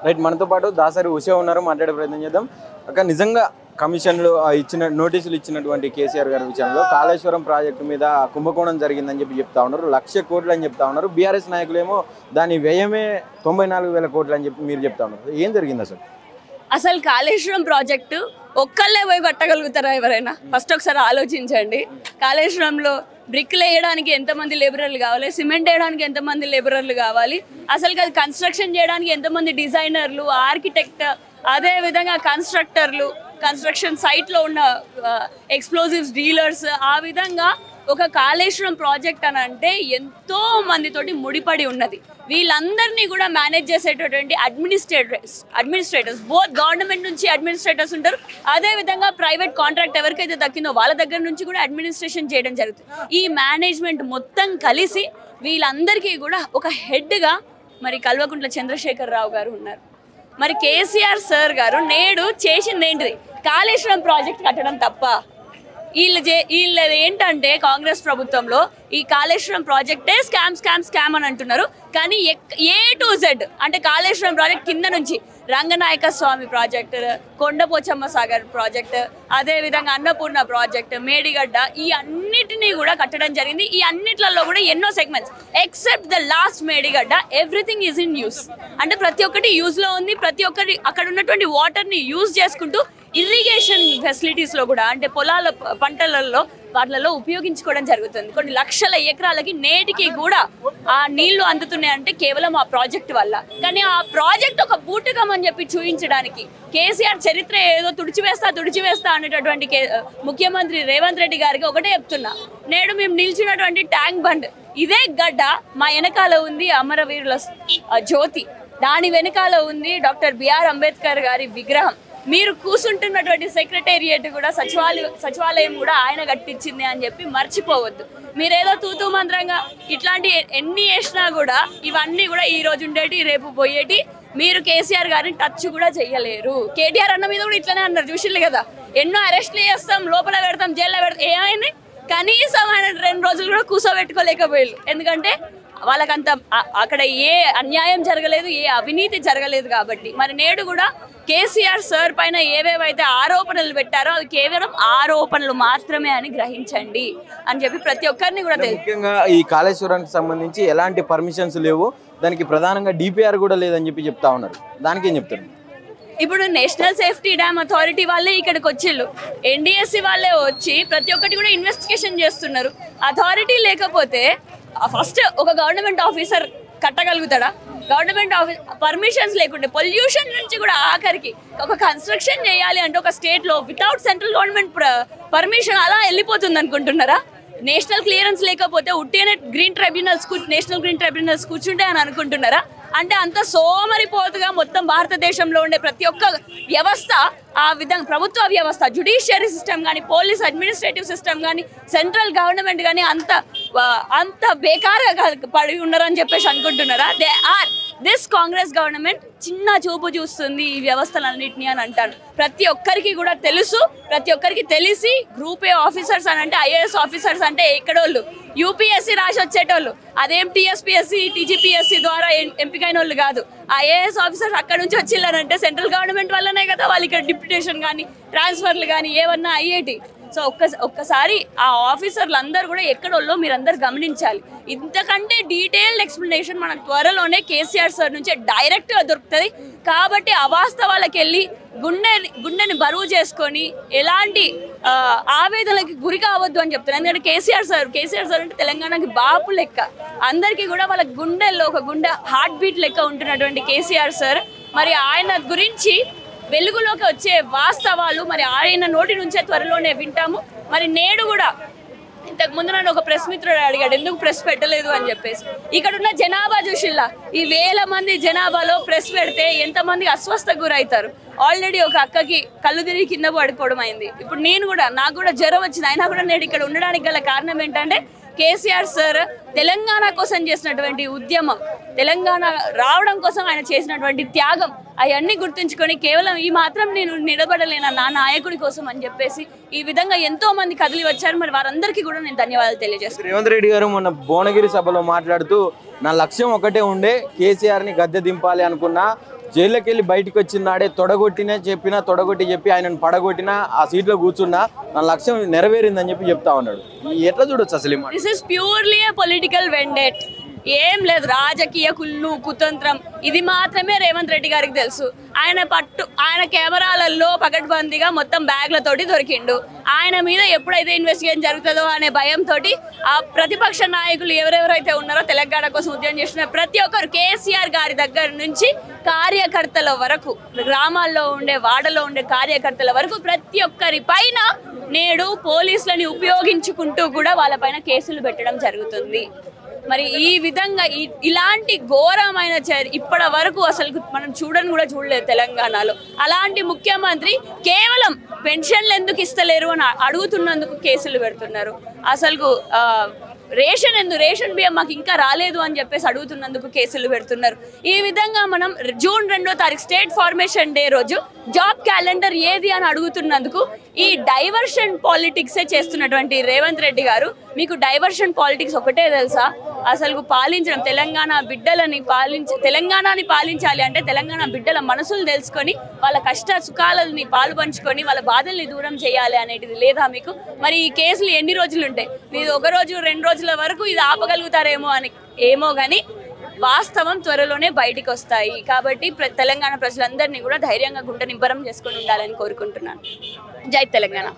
Right, మనతో పాటు దాసరి ఉషా ఉన్నారు, మాట్లాడే ప్రయత్నం చేద్దాం. అక్క, నిజంగా కమిషన్లు ఇచ్చిన నోటీసులు ఇచ్చినటువంటి కేసీఆర్ గారి విషయంలో కాళేశ్వరం ప్రాజెక్టు మీద కుంభకోణం జరిగిందని చెప్తా ఉన్నారు. 1,00,000 కోట్లు అని చెప్తా ఉన్నారు. బీఆర్ఎస్ నాయకులేమో దాని వ్యయమే 94,000 కోట్లు అని చెప్పి మీరు చెప్తా ఉన్నారు. ఏం జరిగింది అసలు కాళేశ్వరం ప్రాజెక్టు ఒక్కళ్ళే పోయి కట్టగలుగుతారా ఎవరైనా? ఫస్ట్ ఒకసారి ఆలోచించండి. కాళేశ్వరంలో బ్రిక్లు వేయడానికి ఎంతమంది లేబరర్లు కావాలి, సిమెంట్ వేయడానికి ఎంతమంది లేబరర్లు కావాలి, అసలు అది కన్స్ట్రక్షన్ చేయడానికి ఎంతమంది డిజైనర్లు, ఆర్కిటెక్ట్, అదేవిధంగా కన్స్ట్రక్టర్లు, కన్స్ట్రక్షన్ సైట్లో ఉన్న ఎక్స్ప్లోజివ్స్ డీలర్స్, ఆ విధంగా ఒక కాళేశ్వరం ప్రాజెక్ట్ అని అంటే ఎంతో మందితోటి ముడిపడి ఉన్నది. వీళ్ళందరినీ కూడా మేనేజ్ చేసేటటువంటి అడ్మినిస్ట్రేటర్స్ బోత్ గవర్నమెంట్ నుంచి అడ్మినిస్ట్రేటర్స్ ఉంటారు, అదేవిధంగా ప్రైవేట్ కాంట్రాక్ట్ ఎవరికైతే దక్కిందో వాళ్ళ దగ్గర నుంచి కూడా అడ్మినిస్ట్రేషన్ చేయడం జరుగుతుంది. ఈ మేనేజ్మెంట్ మొత్తం కలిసి వీళ్ళందరికీ కూడా ఒక హెడ్గా మరి కల్వకుంట్ల చంద్రశేఖర్ రావు గారు ఉన్నారు. మరి కేసీఆర్ సార్ గారు నేడు చేసింది ఏంటిది? కాళేశ్వరం ప్రాజెక్ట్ కట్టడం తప్ప. వీళ్ళు ఏంటంటే కాంగ్రెస్ ప్రభుత్వంలో ఈ కాళేశ్వరం ప్రాజెక్టే స్కామ్ అని అంటున్నారు. కానీ A to Z అంటే కాళేశ్వరం ప్రాజెక్ట్ కింద నుంచి రంగనాయక స్వామి ప్రాజెక్ట్, కొండపోచమ్మ సాగర్ ప్రాజెక్ట్, అదేవిధంగా అన్నపూర్ణ ప్రాజెక్ట్, మేడిగడ్డ, ఈ అన్నిటినీ కూడా కట్టడం జరిగింది. ఈ అన్నిట్లలో కూడా ఎన్నో segments except the last Medigadda everything is in use. అంటే ప్రతి ఒక్కటి యూజ్లో ఉంది. ప్రతి ఒక్కటి అక్కడ ఉన్నటువంటి వాటర్ని యూజ్ చేసుకుంటూ ఇరిగేషన్ ఫెసిలిటీస్లో కూడా అంటే పొలాల పంటలలో వాటిలలో ఉపయోగించుకోవడం జరుగుతుంది. కొన్ని లక్షల ఎకరాలకి నేటికి కూడా ఆ నీళ్లు అందుతున్నాయంటే కేవలం ఆ ప్రాజెక్ట్ వల్ల. కానీ ఆ ప్రాజెక్ట్ ఒక బూటకం అని చెప్పి చూపించడానికి కేసీఆర్ చరిత్ర ఏదో తుడిచివేస్తా అనేటటువంటి ముఖ్యమంత్రి రేవంత్ రెడ్డి గారికి ఒకటే చెప్తున్నా, నేడు మేము నిలిచినటువంటి ట్యాంక్ బండ్ ఇదే గడ్డ మా వెనకాల ఉంది అమరవీరుల జ్యోతి, దాని వెనకాల ఉంది డాక్టర్ బిఆర్ అంబేద్కర్ గారి విగ్రహం. మీరు కూర్చుంటున్నటువంటి సెక్రటేరియట్ కూడా సచివాలయం కూడా ఆయన కట్టించింది అని చెప్పి మర్చిపోవద్దు. మీరేదో తూతూ మంత్రంగా ఇట్లాంటి ఎన్ని చేసినా కూడా ఇవన్నీ కూడా ఈ రోజు ఉండేటి రేపు పోయేటి. మీరు కేసీఆర్ గారిని టచ్ కూడా చెయ్యలేరు. కేటీఆర్ అన్న మీద కూడా ఇట్లనే అన్నారు, చూసిల్లు కదా, ఎన్నో అరెస్ట్లు చేస్తాం, లోపల పెడతాం, జైల్లో పెడతాం, ఏమైంది? కనీసం ఆయన 2 రోజులు కూడా కూర్చోబెట్టుకోలేకపోయారు. ఎందుకంటే వాళ్ళకంత అక్కడ ఏ అన్యాయం జరగలేదు, ఏ అవినీతి జరగలేదు కాబట్టి. మరి నేడు కూడా కేసీఆర్ సార్ పైన ఏవేవైతే ఆరోపణలు పెట్టారో అవి కేవలం ఆరోపణలు మాత్రమే అని గ్రహించండి అని చెప్పి ప్రతి ఒక్కరిని కూడా తెలుసు. ముఖ్యంగా ఈ కాళేశ్వరానికి సంబంధించి ఎలాంటి పర్మిషన్స్ లేవు, దానికి ప్రధానంగా డిపిఆర్ కూడా లేదని చెప్పి చెప్తా ఉన్నారు. దానికి ఏం చెప్తారు? ఇప్పుడు నేషనల్ సేఫ్టీ డ్యామ్ అథారిటీ వాళ్ళే ఇక్కడికి వచ్చిళ్ళు, NDSC వాళ్ళే వచ్చి ప్రతి ఒక్కటి కూడా ఇన్వెస్టిగేషన్ చేస్తున్నారు. అథారిటీ లేకపోతే ఫస్ట్ ఒక గవర్నమెంట్ ఆఫీసర్ కట్టగలుగుతాడా? గవర్నమెంట్ ఆఫీస్ పర్మిషన్స్ లేకుంటే పొల్యూషన్ నుంచి కూడా ఆఖరికి ఒక కన్స్ట్రక్షన్ చేయాలి అంటే ఒక స్టేట్లో వితౌట్ సెంట్రల్ గవర్నమెంట్ పర్మిషన్ అలా వెళ్ళిపోతుంది అనుకుంటున్నారా? నేషనల్ క్లియరెన్స్ లేకపోతే ఉట్టినే నేషనల్ గ్రీన్ ట్రైబ్యునల్స్ కూర్చుంటే అని అనుకుంటున్నారా? అంటే అంత సోమరిపోతుగా మొత్తం భారతదేశంలో ఉండే ప్రతి ఒక్క వ్యవస్థ ఆ విధంగా ప్రభుత్వ వ్యవస్థ, జ్యుడిషియరీ సిస్టమ్ కానీ, పోలీస్ అడ్మినిస్ట్రేటివ్ సిస్టమ్ కానీ, సెంట్రల్ గవర్నమెంట్ కానీ అంత బేకారుగా పడి ఉన్నారని చెప్పేసి అనుకుంటున్నారా? దిస్ కాంగ్రెస్ గవర్నమెంట్ చిన్న చూపు చూస్తుంది ఈ వ్యవస్థలన్నింటినీ అని అంటాను. ప్రతి ఒక్కరికి కూడా తెలుసు, ప్రతి ఒక్కరికి తెలిసి గ్రూప్ ఏ ఆఫీసర్స్ అని అంటే IAS ఆఫీసర్స్ అంటే ఎక్కడోళ్ళు UPSC రాసి వచ్చేటోళ్ళు, అదేం TSPSC TGPSC ద్వారా ఎంపికైన వాళ్ళు కాదు. IAS ఆఫీసర్స్ అక్కడ నుంచి వచ్చిల్లారంటే సెంట్రల్ గవర్నమెంట్ వల్లనే కదా వాళ్ళు ఇక్కడ డిప్యుటేషన్ కానీ, ట్రాన్స్ఫర్లు కానీ ఏమన్నా అయ్యేటి. సో ఒక్కసారి ఆ ఆఫీసర్లు అందరూ కూడా ఎక్కడోళ్ళో మీరందరూ గమనించాలి. ఇంతకంటే డీటెయిల్డ్ ఎక్స్ప్లెనేషన్ మనకు త్వరలోనే కేసీఆర్ సార్ నుంచి డైరెక్ట్గా దొరుకుతుంది. కాబట్టి అవాస్తవాలకు వెళ్ళి గుండెని బరువు చేసుకొని ఎలాంటి ఆవేదనకి గురి కావద్దు అని చెప్తున్నారు. ఎందుకంటే కేసీఆర్ సార్ అంటే తెలంగాణకి బాపు లెక్క, అందరికీ కూడా వాళ్ళ గుండెల్లో ఒక గుండె హార్ట్ బీట్ లెక్క ఉంటున్నటువంటి కేసీఆర్ సార్. మరి ఆయన గురించి వెలుగులోకి వచ్చే వాస్తవాలు మరి ఆయన నోటి నుంచే త్వరలోనే వింటాము. మరి నేడు కూడా ఇంతకు ముందు నన్ను ఒక ప్రెస్ మిత్రుడు అడిగాడు ఎందుకు ప్రెస్ పెట్టలేదు అని చెప్పేసి. ఇక్కడ ఉన్న జనాభా చూసిల్లా, ఈ 1000 మంది జనాభాలో ప్రెస్ పెడితే ఎంతమంది అస్వస్థకు గురవుతారు. ఆల్రెడీ ఒక అక్కకి కళ్ళు తిరిగి కింద పడిపోవడం అయింది. ఇప్పుడు నాకు కూడా జ్వరం వచ్చింది. అయినా కూడా నేను ఇక్కడ ఉండడానికి గల కారణం ఏంటంటే కేసీఆర్ సార్ తెలంగాణ కోసం చేసినటువంటి ఉద్యమం, తెలంగాణ రావడం కోసం ఆయన చేసినటువంటి త్యాగం అవన్నీ గుర్తుంచుకొని కేవలం ఈ మాత్రం నేను నిలబడలేనా నా నాయకుడి కోసం అని చెప్పేసి ఈ విధంగా ఎంతో మంది కదిలి వచ్చారు. మరి వారందరికీ కూడా నేను ధన్యవాదాలు తెలియజేస్తాను. రేవంత్ రెడ్డి గారు మొన్న భువనగిరి సభలో మాట్లాడుతూ నా లక్ష్యం ఒకటే ఉండే, కేసీఆర్ని గద్దె దింపాలి అనుకున్నా, జైల్లోకి వెళ్ళి బయటకు వచ్చిన నాడే తొడగొట్టి చెప్పి ఆయనను పడగొట్టినా ఆ సీట్లో కూర్చున్నా నా లక్ష్యం నెరవేరిందని చెప్తా ఉన్నాడు. ఎట్లా చూడొచ్చు అసలు? This is purely A political vendetta. ఏం లేదు, రాజకీయ కుళ్ళు కుతంత్రం ఇది మాత్రమే రేవంత్ రెడ్డి గారికి తెలుసు. ఆయన కెమెరాలలో పకడ్బందీగా మొత్తం బ్యాగ్లతోటి దొరికిండు. ఆయన మీద ఎప్పుడైతే ఇన్వెస్టిగేషన్ జరుగుతుందో అనే భయంతో ఆ ప్రతిపక్ష నాయకులు ఎవరెవరైతే ఉన్నారో తెలంగాణ కోసం ఉద్యమం చేస్తున్న ప్రతి ఒక్కరు కేసీఆర్ గారి దగ్గర నుంచి కార్యకర్తల వరకు, గ్రామాల్లో ఉండే వాడలో ఉండే కార్యకర్తల వరకు ప్రతి ఒక్కరి పైన నేడు పోలీసులని ఉపయోగించుకుంటూ కూడా వాళ్ళపైన కేసులు పెట్టడం జరుగుతుంది. మరి ఈ విధంగా ఇలాంటి ఘోరమైన ఇప్పటి వరకు అసలు మనం చూడలేదు తెలంగాణలో. అలాంటి ముఖ్యమంత్రి కేవలం పెన్షన్లు ఎందుకు ఇస్తలేరు అని అడుగుతున్నందుకు కేసులు పెడుతున్నారు. అసలు రేషన్ బియ్యం మాకు ఇంకా రాలేదు అని చెప్పేసి అడుగుతున్నందుకు కేసులు పెడుతున్నారు. ఈ విధంగా మనం జూన్ 2వ తారీఖు స్టేట్ ఫార్మేషన్ డే రోజు జాబ్ క్యాలెండర్ ఏది అని అడుగుతున్నందుకు ఈ డైవర్షన్ పాలిటిక్సే చేస్తున్నటువంటి రేవంత్ రెడ్డి గారు, మీకు డైవర్షన్ పాలిటిక్స్ ఒకటే తెలుసా? అసలు పాలించడం తెలంగాణని పాలించాలి అంటే తెలంగాణ బిడ్డల మనసులు తెలుసుకొని వాళ్ళ కష్ట సుఖాలని పాలు పంచుకొని వాళ్ళ బాధల్ని దూరం చేయాలి అనేటిది లేదా మీకు? మరి ఈ కేసులు ఎన్ని రోజులు ఉంటాయి? మీరు 1 రోజు 2 రోజుల వరకు ఇది ఆపగలుగుతారేమో అని ఏమో కానీ వాస్తవం త్వరలోనే బయటికి వస్తాయి. కాబట్టి తెలంగాణ ప్రజలందరినీ కూడా ధైర్యంగా గుండె నింబరం చేసుకొని ఉండాలని కోరుకుంటున్నాను. జై తెలంగాణ.